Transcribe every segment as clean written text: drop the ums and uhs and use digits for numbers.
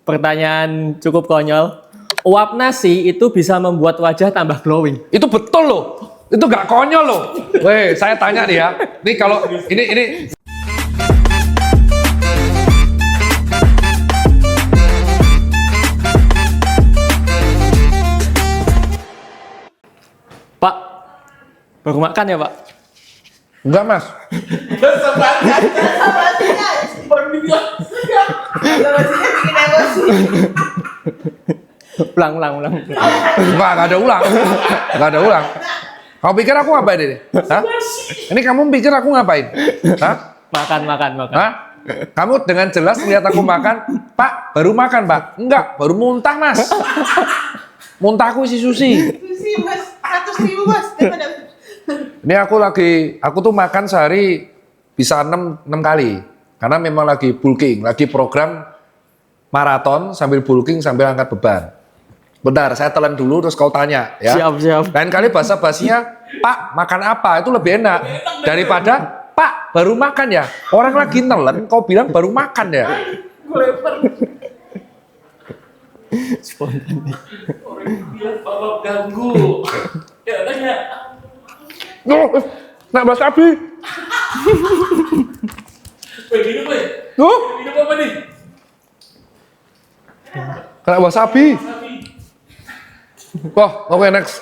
Pertanyaan cukup konyol. Uap nasi itu bisa membuat wajah tambah glowing. Itu betul loh. Itu gak konyol loh. Weh, saya tanya nih ya. Nih kalau ini Pak, baru makan ya Pak? enggak mas. Ulang. Enggak ada ulang. Enggak ada ulang. Kamu pikir aku ngapain ini? Hah? Ini kamu pikir aku ngapain? Hah? Makan. Hah? Kamu dengan jelas lihat aku makan, Pak, baru makan, Pak. Enggak, baru muntah, Mas. Muntahku isi susi. Susi mas, 100.000 mas. Ini aku tuh makan sehari bisa 6 kali. Karena memang lagi bulking, lagi program maraton sambil bulking sambil angkat beban. Bentar, saya telan dulu terus kau tanya ya. Siap. Lain kali basa-basinya, Pak, makan apa? Itu lebih enak daripada Pak, baru makan ya. Orang lagi nelen, kau bilang baru makan ya. Spontan. Orang bilang bapak ganggu. Ya tanya. Nak wasabi. Weh, minum weh. Minum apa nih? Kena wasabi. Wah, oke next.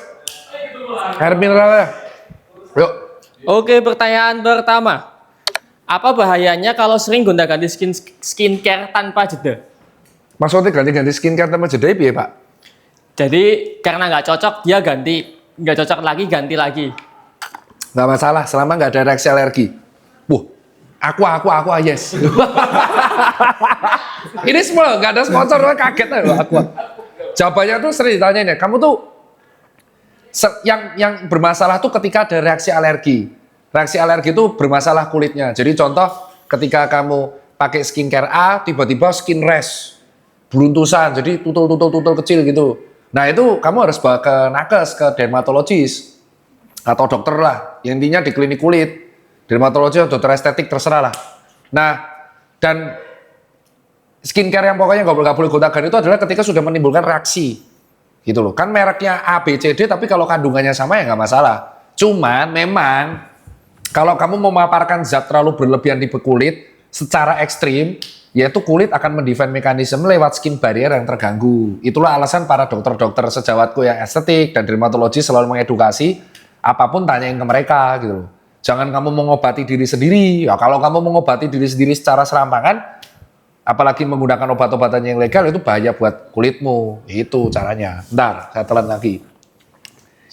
Air mineral ya. Yuk. Oke, pertanyaan pertama. Apa bahayanya kalau sering gonta-ganti skincare tanpa jeda? Maksudnya ganti-ganti skincare sama jeda ya, Pak? Jadi karena nggak cocok dia ganti, nggak cocok lagi ganti lagi. Nggak masalah, selama nggak ada reaksi alergi. Aqua, yes. Ini semua nggak ada sponsor, kaget loh Aqua. Jawabannya tuh sering ditanyain ya, kamu tuh yang bermasalah tuh ketika ada reaksi alergi. Reaksi alergi itu bermasalah kulitnya. Jadi contoh ketika kamu pakai skincare A, tiba-tiba skin rash, beruntusan, jadi tutul kecil gitu. Nah itu kamu harus bawa ke nakes, ke dermatologis atau dokter lah. Intinya di klinik kulit, dermatologi atau dokter estetik terserah lah. Nah dan skincare yang pokoknya nggak boleh gonta-ganti itu adalah ketika sudah menimbulkan reaksi, gitu loh. Kan mereknya A, B, C, D, tapi kalau kandungannya sama ya nggak masalah. Cuman memang kalau kamu memaparkan zat terlalu berlebihan di kulit secara ekstrim, yaitu kulit akan mendefend mekanisme lewat skin barrier yang terganggu. Itulah alasan para dokter-dokter sejawatku yang estetik dan dermatologi selalu mengedukasi apapun tanyain ke mereka, gitu loh. Jangan kamu mengobati diri sendiri. Ya, kalau kamu mengobati diri sendiri secara serampangan, apalagi menggunakan obat-obatan yang legal, itu bahaya buat kulitmu. Itu caranya. Bentar, saya telan lagi.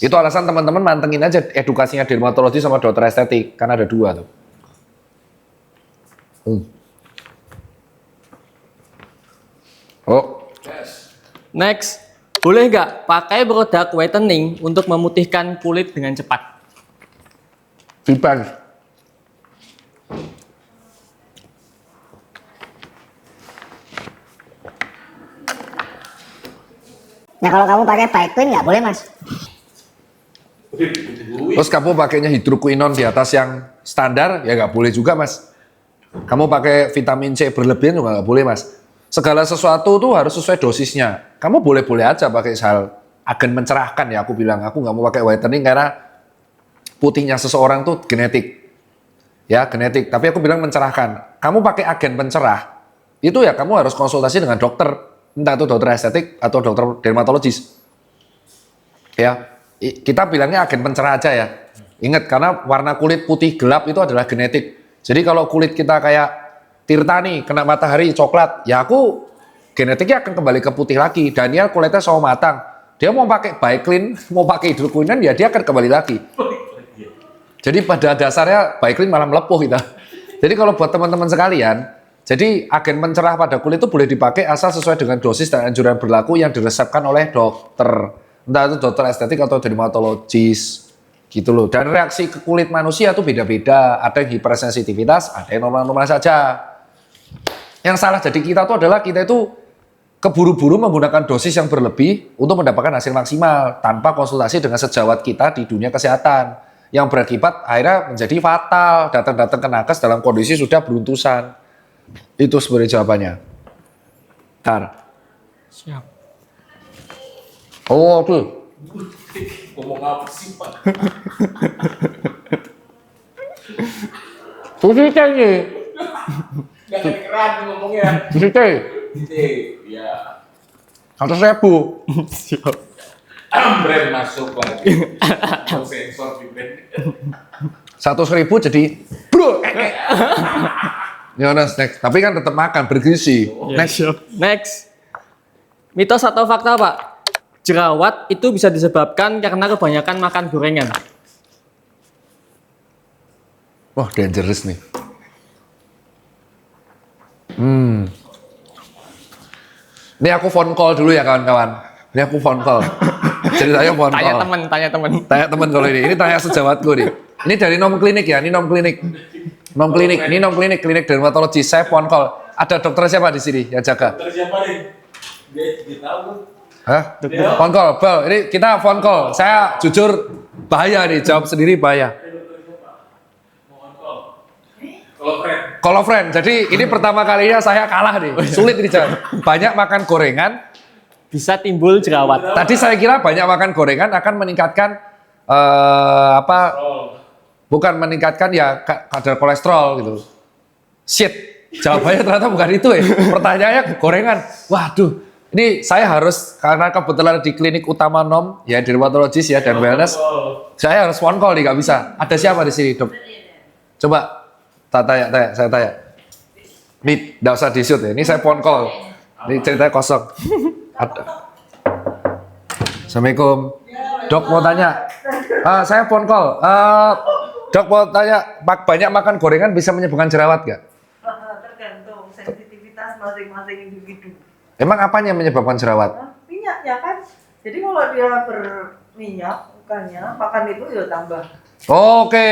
Itu alasan teman-teman mantengin aja edukasinya dermatologi sama dokter estetik. Kan ada 2 tuh. Oh. Next, boleh nggak pakai produk whitening untuk memutihkan kulit dengan cepat? Depends. Nah kalau kamu pakai Bioquin nggak boleh mas. Terus kamu pakainya hidroquinone di atas yang standar, ya nggak boleh juga mas. Kamu pakai vitamin C berlebihan juga nggak boleh mas. Segala sesuatu tuh harus sesuai dosisnya. Kamu boleh-boleh aja pakai agen mencerahkan ya, aku bilang. Aku nggak mau pakai whitening karena putihnya seseorang tuh genetik. Ya genetik, tapi aku bilang mencerahkan. Kamu pakai agen pencerah, itu ya kamu harus konsultasi dengan dokter. Entah itu dokter estetik atau dokter dermatologis. Ya, kita bilangnya agen pencerah aja ya. Ingat, karena warna kulit putih gelap itu adalah genetik. Jadi kalau kulit kita kayak Tirta nih, kena matahari coklat, ya aku genetiknya akan kembali ke putih lagi. Daniel kulitnya sawo matang, dia mau pakai Bioquin, mau pakai hidroquinone, ya dia akan kembali lagi. Jadi pada dasarnya Bioquin malah melepuh kita. Jadi kalau buat teman-teman sekalian, jadi agen pencerah pada kulit itu boleh dipakai asal sesuai dengan dosis dan anjuran berlaku yang diresepkan oleh dokter. Entah itu dokter estetik atau dermatologis. Gitu loh. Dan reaksi ke kulit manusia itu beda-beda. Ada yang hipersensitivitas, ada yang normal-normal saja. Yang salah jadi kita itu adalah kita itu keburu-buru menggunakan dosis yang berlebih untuk mendapatkan hasil maksimal tanpa konsultasi dengan sejawat kita di dunia kesehatan. Yang berakibat akhirnya menjadi fatal, datang-datang ke nakes dalam kondisi sudah beruntusan. Itu sebenarnya jawabannya. Bentar. Siap. Oh, tuh. Ngomong apa sih, Pak? Susi teh nih. Gak kedengeran ngomongnya. Susi teh. Ya. 100.000. Siap. Brand masuk lagi. Mau sensor di brand. 100.000 jadi bro. Ya next. Tapi kan tetap makan bergizi. Next. Next. Mitos atau fakta, Pak? Jerawat itu bisa disebabkan karena kebanyakan makan gorengan. Wah, dangerous nih. Ini aku phone call dulu ya kawan-kawan. Ini aku phone call. Ceritanya phone Tanya call. temen. Tanya teman kalau ini. Ini tanya sejawatku nih. Ini dari nom klinik ya. Ini nom klinik. Nom klinik. Ini nom klinik. Klinik dermatologi. Saya phone call. Ada dokter siapa di sini yang jaga? Dokter siapa nih? Dia tahu. Hah? Phone call. Bel, ini kita phone call. Saya jujur bahaya nih. Jawab sendiri bahaya. Call a friend. Jadi ini pertama kalinya saya kalah nih. Sulit ini jawab. Banyak makan gorengan. Bisa timbul jerawat. Tadi saya kira banyak makan gorengan akan meningkatkan bukan meningkatkan ya kadar kolesterol gitu. Shit, jawabannya ternyata bukan itu ya. Pertanyaannya gorengan. Waduh, ini saya harus karena kebetulan di klinik utama Nom ya dermatologis ya dan wellness. Saya harus phone call nih, nggak bisa. Ada siapa di sini, Dok? Coba saya tanya. Nih, nggak usah di-shoot ya. Ini saya phone call. Ini ceritanya kosong. Assalamualaikum. Dok mau tanya. Saya phone call. Dok mau tanya, banyak makan gorengan bisa menyebabkan jerawat nggak? Tergantung sensitivitas masing-masing individu. Emang apanya yang menyebabkan jerawat? Minyaknya kan. Jadi kalau dia berminyak, bukannya makan itu ya tambah. Oke.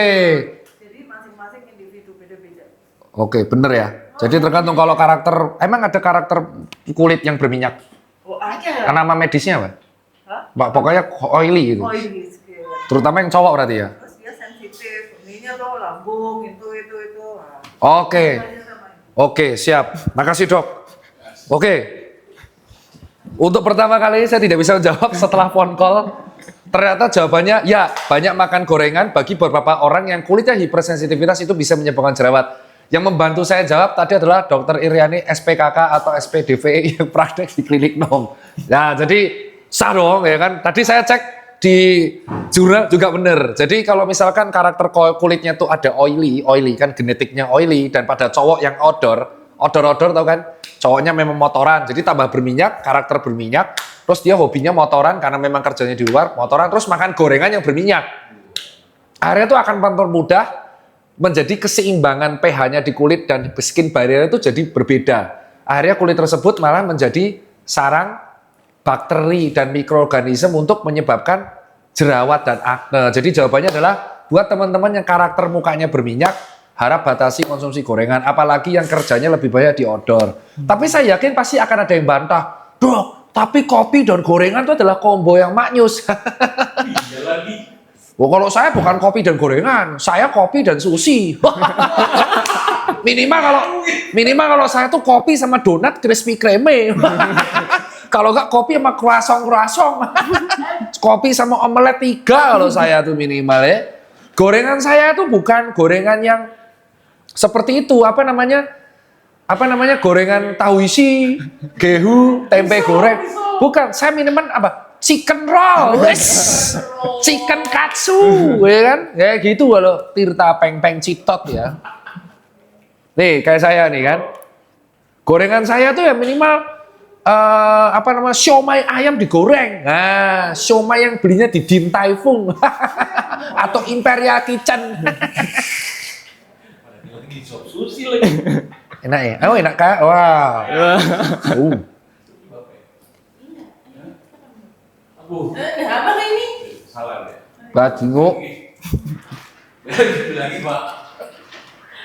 Jadi masing-masing individu beda-beda. Oke, bener ya. Jadi tergantung kalau karakter, emang ada karakter kulit yang berminyak. Oh ada. Karena nama medisnya apa? Hah? Pokoknya oily gitu. Oh ini skin. Terutama yang cowok berarti ya. Terus dia sensitif. Ininya tuh lambung itu. Oke. Oke, siap. Makasih, Dok. Oke. Untuk pertama kali saya tidak bisa menjawab setelah phone call. Ternyata jawabannya ya, banyak makan gorengan bagi beberapa orang yang kulitnya hipersensitivitas itu bisa menyebabkan jerawat. Yang membantu saya jawab tadi adalah Dr. Iriani SPKK atau SPDVI yang praktek di klinik Nom. Nah, jadi sah dong ya kan. Tadi saya cek di jurnal juga benar. Jadi kalau misalkan karakter kulitnya tuh ada oily kan genetiknya oily dan pada cowok yang odor tau kan? Cowoknya memang motoran. Jadi tambah berminyak, karakter berminyak, terus dia hobinya motoran karena memang kerjanya di luar, motoran terus makan gorengan yang berminyak. Akhirnya tuh akan mempermudah menjadi keseimbangan pH-nya di kulit dan skin barrier itu jadi berbeda. Akhirnya kulit tersebut malah menjadi sarang bakteri dan mikroorganisme untuk menyebabkan jerawat dan akne. Jadi jawabannya adalah buat teman-teman yang karakter mukanya berminyak, harap batasi konsumsi gorengan, apalagi yang kerjanya lebih banyak di outdoor. Tapi saya yakin pasti akan ada yang bantah, Dok, tapi kopi dan gorengan itu adalah combo yang maknyus. Iya lagi. Oh, kalau saya bukan kopi dan gorengan, saya kopi dan sushi. minimal kalau saya tuh kopi sama donat crispy kreme. Kalau enggak kopi sama croissant. Kopi sama omelet 3 kalau saya tuh minimal ya. Gorengan saya tuh bukan gorengan yang seperti itu, apa namanya gorengan tahu isi, gehu, tempe goreng. Bukan, saya minuman apa? Chicken roll, chicken katsu, ya kan? Ya gitu kalau Tirta peng-peng citot ya. Nih kayak saya nih kan, gorengan saya tuh ya minimal siomay ayam digoreng. Nah, siomay yang belinya di Din Tai Fung atau Imperial Kitchen. Lagi sop sushi lagi. Enak ya? Oh enak kak? Wah. Apa ini? Salah deh. Bajingo. Lagi Pak.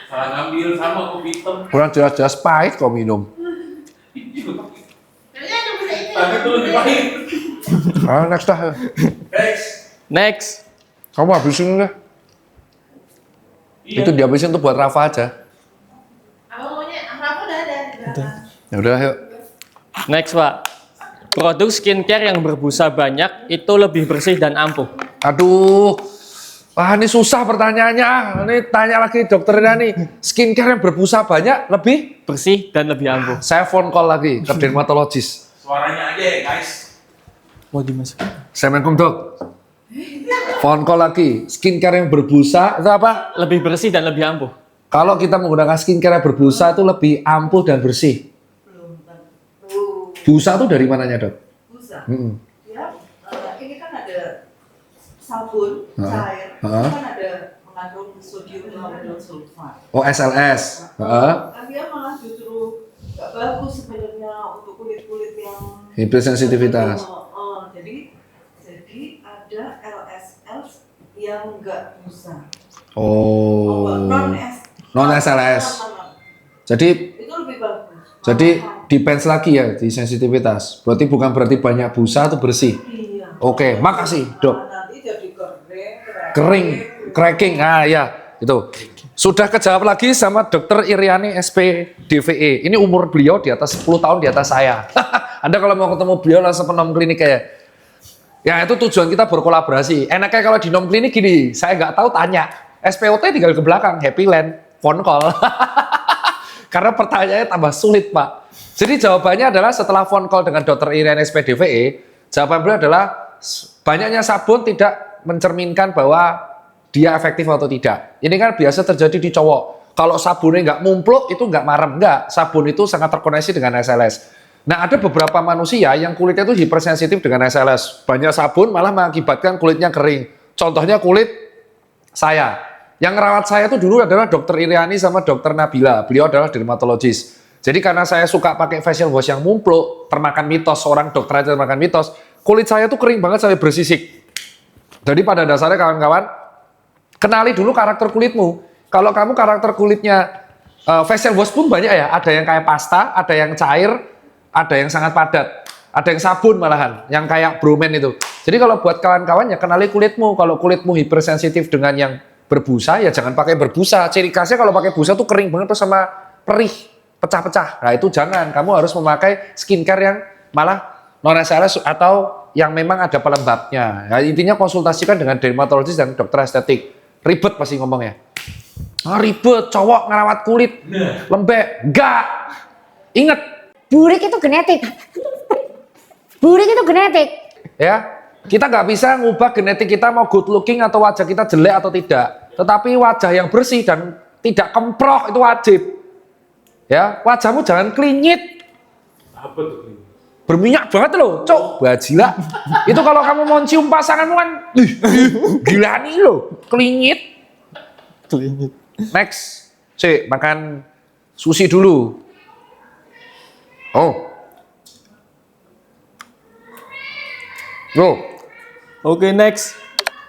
Salah ngambil sama kopi hitam. Kurang jelas-jelas pahit kok minum. Tapi itu lebih pahit. Next dah. Next. Kamu habisin udah. Itu dihabisin tuh buat Rafa aja. Apa maunya? Apa udah ada? Ya udah yuk. Next, Pak. Produk skincare yang berbusa banyak itu lebih bersih dan ampuh. Aduh, wah ini susah pertanyaannya. Ini tanya lagi dokter nih, skincare yang berbusa banyak lebih? Bersih dan lebih ampuh. Saya phone call lagi ke dermatologis. Suaranya aja ya guys. Mau dimasukin? Assalamualaikum dok. Phone call lagi, skincare yang berbusa itu apa? Lebih bersih dan lebih ampuh. Kalau kita menggunakan skincare yang berbusa itu lebih ampuh dan bersih. Belum tentu. Busa itu dari mananya dok? Busa. Mm-mm. Ya, ini kan ada sabun Heeh. cair, Heeh. itu kan ada mengandung sodium lauryl sulfat. Oh SLS. Heeh. Kan dia malah justru nggak bagus sebenarnya untuk kulit-kulit yang Hipersensitivitas. Jadi ada LSL yang nggak busa. Oh. Non SLS. Jadi Itu lebih bagus. Jadi Malahan. depends lagi ya di sensitivitas. Berarti bukan berarti banyak busa itu bersih. Iya. Oke, makasih dok. Nanti jadi Kering, cracking. Ah ya, itu. Sudah kejawab lagi sama dokter Iriani SPDVE. Ini umur beliau di atas 10 tahun di atas saya. Anda kalau mau ketemu beliau langsung ke nom klinik ya. Ya itu tujuan kita berkolaborasi. Enaknya kalau di nom klinik gini, saya nggak tahu tanya. SPOT tinggal ke belakang, Happy Land, phone call. Karena pertanyaannya tambah sulit Pak. Jadi jawabannya adalah setelah phone call dengan dokter Iriani SPDVE, jawaban beliau adalah banyaknya sabun tidak mencerminkan bahwa dia efektif atau tidak. Ini kan biasa terjadi di cowok. Kalau sabunnya nggak mumpluk itu nggak marem, nggak. Sabun itu sangat terkoneksi dengan SLS. Nah ada beberapa manusia yang kulitnya itu hipersensitif dengan SLS. Banyak sabun malah mengakibatkan kulitnya kering. Contohnya kulit saya. Yang ngerawat saya itu dulu adalah dokter Iriani sama dokter Nabila. Beliau adalah dermatologis. Jadi karena saya suka pakai facial wash yang mumpluk, termakan mitos, seorang dokter aja termakan mitos, kulit saya tuh kering banget sampai bersisik. Jadi pada dasarnya kawan-kawan, kenali dulu karakter kulitmu. Kalau kamu karakter kulitnya facial wash pun banyak ya. Ada yang kayak pasta, ada yang cair, ada yang sangat padat, ada yang sabun malahan, yang kayak bromen itu. Jadi kalau buat kawan-kawan ya kenali kulitmu. Kalau kulitmu hipersensitif dengan yang berbusa ya jangan pakai berbusa. Ciri khasnya kalau pakai busa tuh kering banget terus sama perih, pecah-pecah. Nah itu jangan. Kamu harus memakai skincare yang malah non SLS atau yang memang ada pelembabnya. Nah, intinya konsultasikan dengan dermatologis dan dokter estetik. Ribet pasti ngomongnya. Ah, ribet, cowok ngerawat kulit lembek. Enggak. Ingat, Burik itu genetik. Burik itu genetik. ya. Kita nggak bisa ngubah genetik kita mau good looking atau wajah kita jelek atau tidak. Tetapi wajah yang bersih dan tidak kemprok itu wajib. Ya, wajahmu jangan klinyit. Apa tuh? Berminyak banget loh, cok. Bajila. Itu kalau kamu mau cium pasanganmu kan, gila nih loh, klinyit. Klinik. Next, cek makan sushi dulu. Oh, go. Oke, next.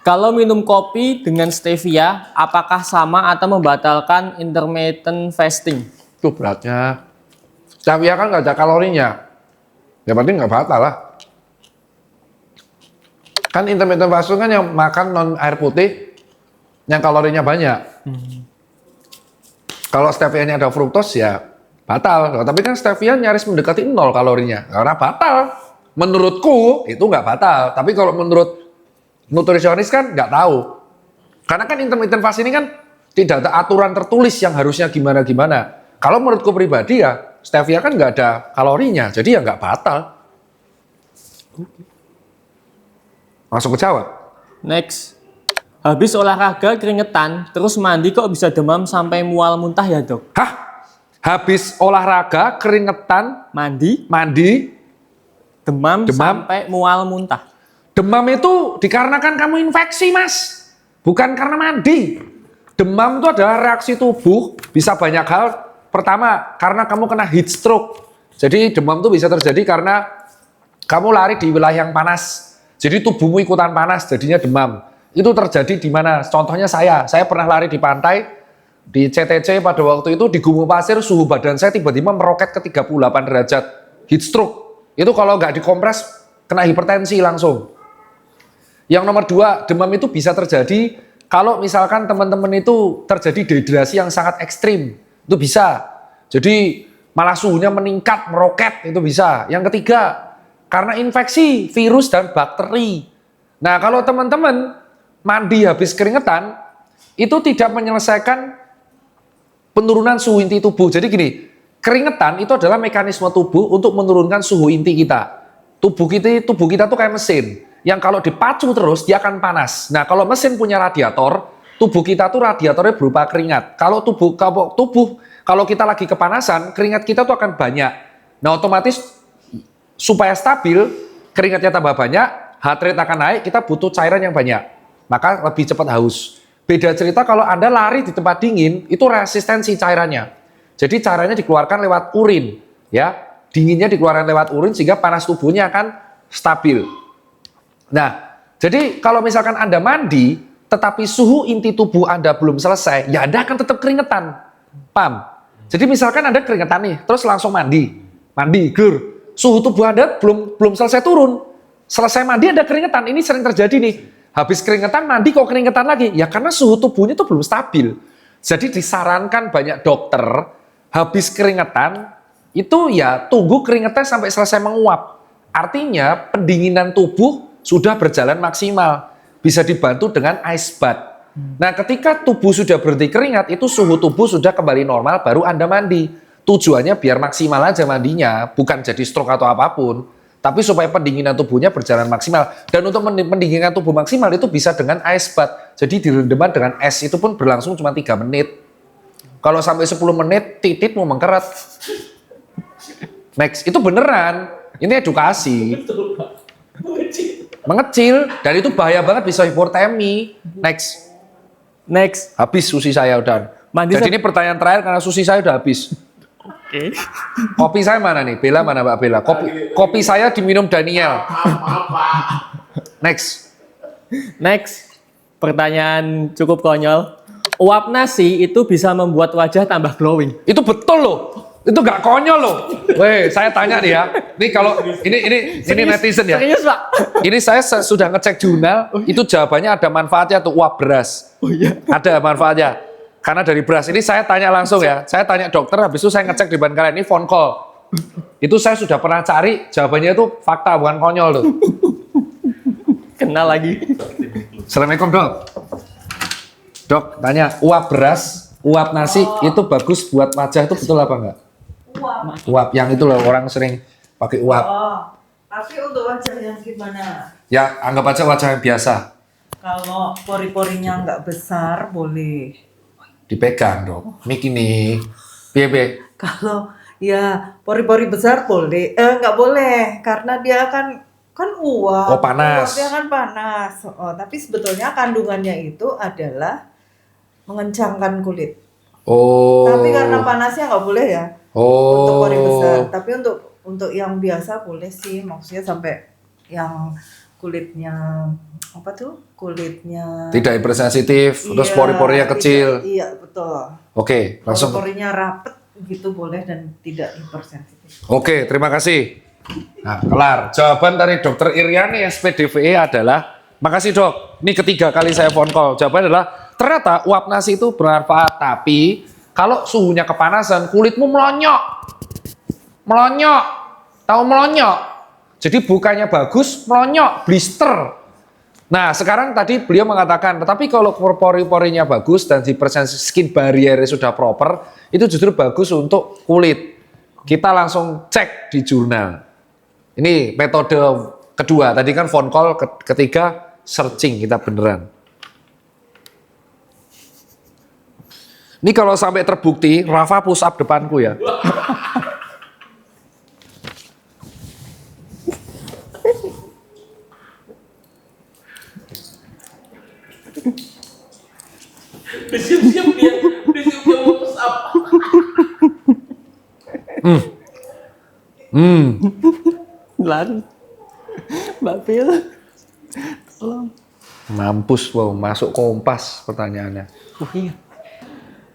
Kalau minum kopi dengan stevia, apakah sama atau membatalkan intermittent fasting? Itu beratnya. Stevia kan nggak ada kalorinya. Ya berarti nggak batal lah. Kan intermittent fasting kan yang makan non air putih, yang kalorinya banyak. Kalau stevia-nya ada fruktos ya batal. Tapi kan stevia nyaris mendekati 0 kalorinya. Karena batal. Menurutku itu nggak batal. Tapi kalau menurut nutrisionis kan nggak tahu. Karena kan intermittent fasting ini kan tidak ada aturan tertulis yang harusnya gimana-gimana. Kalau menurutku pribadi ya stevia kan nggak ada kalorinya. Jadi ya nggak batal. Langsung kejawab. Next. Habis olahraga keringetan, terus mandi kok bisa demam sampai mual muntah ya dok? Hah? Habis olahraga keringetan mandi Demam sampai mual muntah. demam itu dikarenakan kamu infeksi mas, bukan karena mandi. Demam itu adalah reaksi tubuh, bisa banyak hal. Pertama, karena kamu kena heat stroke. Jadi demam itu bisa terjadi karena kamu lari di wilayah yang panas. Jadi tubuhmu ikutan panas, jadinya demam. Itu terjadi di mana? Contohnya saya pernah lari di pantai, di CTC pada waktu itu di gumuk pasir, suhu badan saya tiba-tiba meroket ke 38 derajat. Heat stroke. Itu kalau nggak dikompres, kena hipertensi langsung. Yang nomor 2, demam itu bisa terjadi kalau misalkan teman-teman itu terjadi dehidrasi yang sangat ekstrim. Itu bisa. Jadi malah suhunya meningkat, meroket, itu bisa. Yang ketiga, Karena infeksi virus dan bakteri. Nah, kalau teman-teman mandi habis keringetan, itu tidak menyelesaikan penurunan suhu inti tubuh. Jadi gini, keringetan itu adalah mekanisme tubuh untuk menurunkan suhu inti kita. Tubuh kita tuh kayak mesin, yang kalau dipacu terus dia akan panas. Nah, kalau mesin punya radiator, tubuh kita tuh radiatornya berupa keringat. Kalau kalau kita lagi kepanasan, keringat kita tuh akan banyak. Nah, otomatis supaya stabil, keringatnya tambah banyak, heart rate akan naik, kita butuh cairan yang banyak. Maka lebih cepat haus. Beda cerita kalau Anda lari di tempat dingin, itu resistensi cairannya. Jadi cairannya dikeluarkan lewat urin, ya. Dinginnya dikeluarkan lewat urin sehingga panas tubuhnya akan stabil. Nah, jadi kalau misalkan Anda mandi, tetapi suhu inti tubuh Anda belum selesai, ya Anda akan tetap keringetan. Paham? Jadi misalkan Anda keringetan nih, terus langsung mandi, gur. Suhu tubuh Anda belum selesai turun. Selesai mandi Anda keringetan, ini sering terjadi nih. Habis keringetan mandi kok keringetan lagi? Ya karena suhu tubuhnya itu belum stabil. Jadi disarankan banyak dokter, habis keringetan, itu ya tunggu keringetnya sampai selesai menguap. Artinya pendinginan tubuh sudah berjalan maksimal. Bisa dibantu dengan ice bath. Nah, ketika tubuh sudah berhenti keringat, itu suhu tubuh sudah kembali normal, baru Anda mandi. Tujuannya biar maksimal aja mandinya, bukan jadi stroke atau apapun. Tapi supaya pendinginan tubuhnya berjalan maksimal. Dan untuk pendinginan tubuh maksimal itu bisa dengan ice bath. Jadi direndaman dengan es itu pun berlangsung cuma 3 menit. Kalau sampai 10 menit, titik mau mengkeret. Next, itu beneran. Ini edukasi. Mengecil. Dan itu bahaya banget, bisa hipotermi. Next. Habis susi saya udah. Jadi ini pertanyaan terakhir karena susi saya udah habis. Oke. Kopi saya mana nih? Bella mana Mbak Bella? Kopi saya diminum Daniel. Next. Pertanyaan cukup konyol. Uap nasi itu bisa membuat wajah tambah glowing. Itu betul loh. Itu gak konyol loh. Weh, saya tanya nih ya. Ini kalau ini netizen ya. Serius, Pak? Ini saya sudah ngecek jurnal, itu jawabannya ada manfaatnya tuh uap beras. Oh iya. Ada manfaatnya. Karena dari beras. Ini saya tanya langsung ya. Saya tanya dokter, habis itu saya ngecek di depan kalian. Ini phone call. Itu saya sudah pernah cari, jawabannya itu fakta, bukan konyol tuh. Kenal lagi. Assalamualaikum dok. Dok, tanya, uap beras, uap nasi itu bagus buat wajah, itu betul apa enggak? Uap, yang itu loh orang sering pakai uap. Tapi untuk wajah yang gimana? Ya, anggap aja wajah yang biasa. Kalau pori-porinya nggak besar, boleh. Dipegang dok. Mik ini. Piye. Kalau ya pori-pori besar boleh, nggak boleh karena dia kan uap. Oh, panas. Uapnya kan panas. Oh, tapi sebetulnya kandungannya itu adalah mengencangkan kulit. Oh. Tapi karena panasnya nggak boleh ya. Oh. Untuk pori besar. Tapi untuk yang biasa boleh sih. Maksudnya sampai yang kulitnya apa tuh? Kulitnya Tidak hipersensitif, terus iya, pori-porinya kecil. Iya, betul. Oke, langsung. Pori-porinya rapet gitu boleh dan tidak hipersensitif. Oke, terima kasih. Nah, kelar. Jawaban dari Dokter Iriani SPDVE adalah, makasih dok. Ini ketiga kali saya phone call. Jawaban adalah, ternyata uap nasi itu bermanfaat. Tapi kalau suhunya kepanasan, kulitmu melonyok. Tahu melonyok? Jadi bukannya bagus, melonyok, blister. Nah, sekarang tadi beliau mengatakan, tetapi kalau pori-porinya bagus dan skin barrier sudah proper, itu justru bagus untuk kulit. Kita langsung cek di jurnal. Ini metode kedua. Tadi kan phone call, ketiga searching kita beneran. Ini kalau sampai terbukti, Rafa push up depanku ya. Disiap-siap dia mau push up. Lan. Mbak Pil. Tolong. Mampus, wow, masuk Kompas pertanyaannya. Oh iya.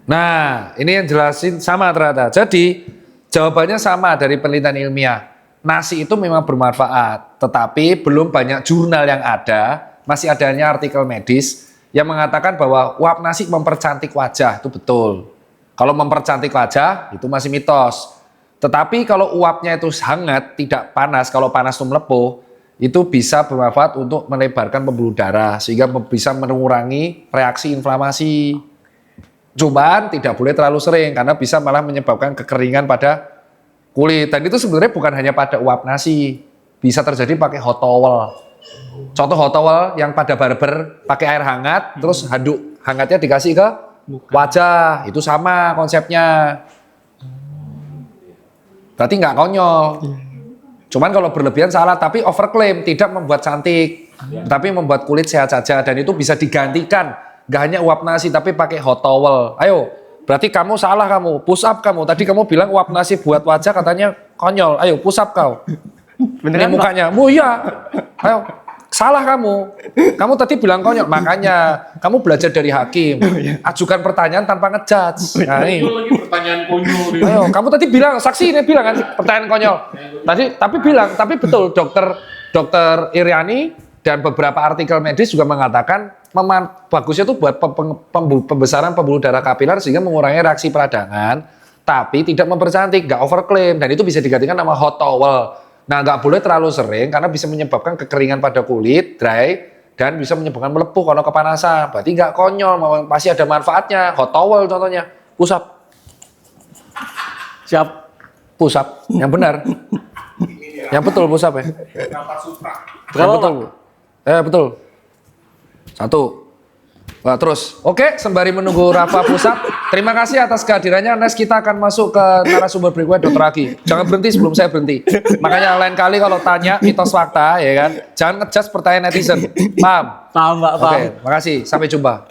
Nah, ini yang jelasin sama ternyata. Jadi, jawabannya sama dari penelitian ilmiah. Nasi itu memang bermanfaat, tetapi belum banyak jurnal yang ada, masih adanya artikel medis yang mengatakan bahwa uap nasi mempercantik wajah, itu betul. Kalau mempercantik wajah, itu masih mitos. Tetapi kalau uapnya itu hangat, tidak panas, kalau panas itu melepuh, itu bisa bermanfaat untuk melebarkan pembuluh darah sehingga bisa mengurangi reaksi inflamasi. Cuman tidak boleh terlalu sering karena bisa malah menyebabkan kekeringan pada kulit. Dan itu sebenarnya bukan hanya pada uap nasi, bisa terjadi pakai hot towel. Contoh hot towel yang pada barber pakai air hangat, terus handuk hangatnya dikasih ke wajah, itu sama konsepnya. Berarti nggak konyol. Cuman kalau berlebihan salah, tapi overclaim tidak membuat cantik, tapi membuat kulit sehat saja. Dan itu bisa digantikan, nggak hanya uap nasi, tapi pakai hot towel. Ayo, berarti kamu salah kamu, push up kamu. Tadi kamu bilang uap nasi buat wajah katanya konyol. Ayo, push up kau. Ini mukanya, iya. Ayo, salah kamu. Kamu tadi bilang konyol, makanya kamu belajar dari hakim. Ajukan pertanyaan tanpa ngejudge. Nah, ini. Itu lagi pertanyaan konyol. Ayo, kamu tadi bilang, saksi ini bilang kan pertanyaan konyol. Tapi betul dokter Iriani dan beberapa artikel medis juga mengatakan bagusnya itu buat pembesaran pembuluh darah kapiler sehingga mengurangi reaksi peradangan, tapi tidak mempercantik, nggak overclaim, dan itu bisa digantikan nama hot towel. Nah, nggak boleh terlalu sering karena bisa menyebabkan kekeringan pada kulit, dry, dan bisa menyebabkan melepuh kalau kepanasan. Berarti nggak konyol, pasti ada manfaatnya. Hot towel contohnya, push up. Siap. Push up, yang benar. Yang betul push up ya. Yang betul. Betul. 1. Nah, terus, oke, sembari menunggu Rafa push up, terima kasih atas kehadirannya. Next kita akan masuk ke narasumber berikutnya, Dr. Agi. Jangan berhenti sebelum saya berhenti. Makanya lain kali kalau tanya mitos fakta, ya kan, jangan ngejudge pertanyaan netizen. Paham? Paham, Pak. Paham. Oke, makasih. Sampai jumpa.